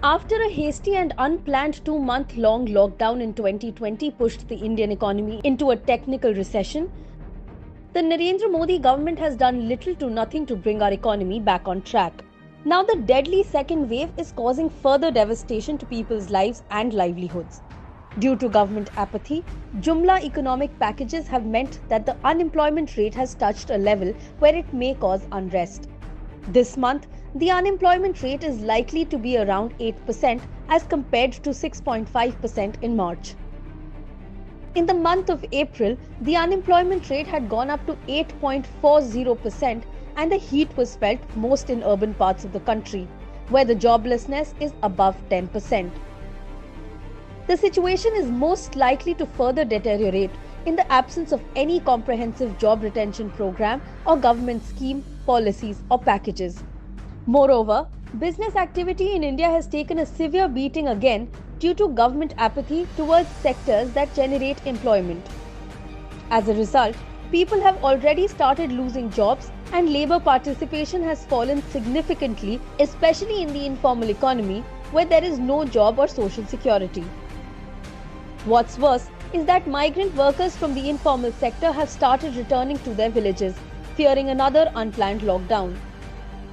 After a hasty and unplanned 2-month-long lockdown in 2020 pushed the Indian economy into a technical recession, the Narendra Modi government has done little to nothing to bring our economy back on track. Now the deadly second wave is causing further devastation to people's lives and livelihoods. Due to government apathy, Jumla economic packages have meant that the unemployment rate has touched a level where it may cause unrest. This month, the unemployment rate is likely to be around 8% as compared to 6.5% in March. In the month of April, the unemployment rate had gone up to 8.40% and the heat was felt most in urban parts of the country, where the joblessness is above 10%. The situation is most likely to further deteriorate in the absence of any comprehensive job retention program or government scheme, policies or packages. Moreover, business activity in India has taken a severe beating again due to government apathy towards sectors that generate employment. As a result, people have already started losing jobs and labor participation has fallen significantly, especially in the informal economy where there is no job or social security. What's worse is that migrant workers from the informal sector have started returning to their villages, fearing another unplanned lockdown.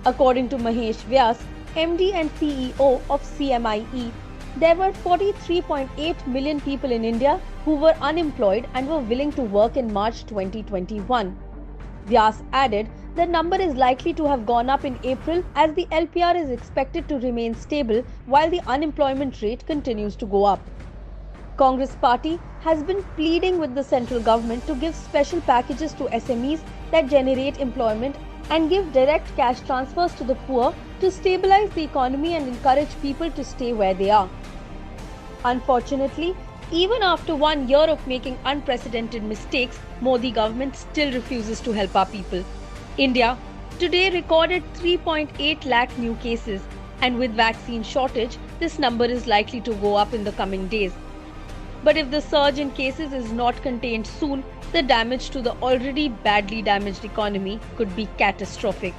According to Mahesh Vyas, MD and CEO of CMIE, there were 43.8 million people in India who were unemployed and were willing to work in March 2021. Vyas added the number is likely to have gone up in April as the LPR is expected to remain stable while the unemployment rate continues to go up. Congress party has been pleading with the central government to give special packages to SMEs that generate employment and give direct cash transfers to the poor to stabilize the economy and encourage people to stay where they are. Unfortunately, even after 1 year of making unprecedented mistakes, Modi government still refuses to help our people. India today recorded 3.8 lakh new cases, and with vaccine shortage, this number is likely to go up in the coming days. But if the surge in cases is not contained soon, the damage to the already badly damaged economy could be catastrophic.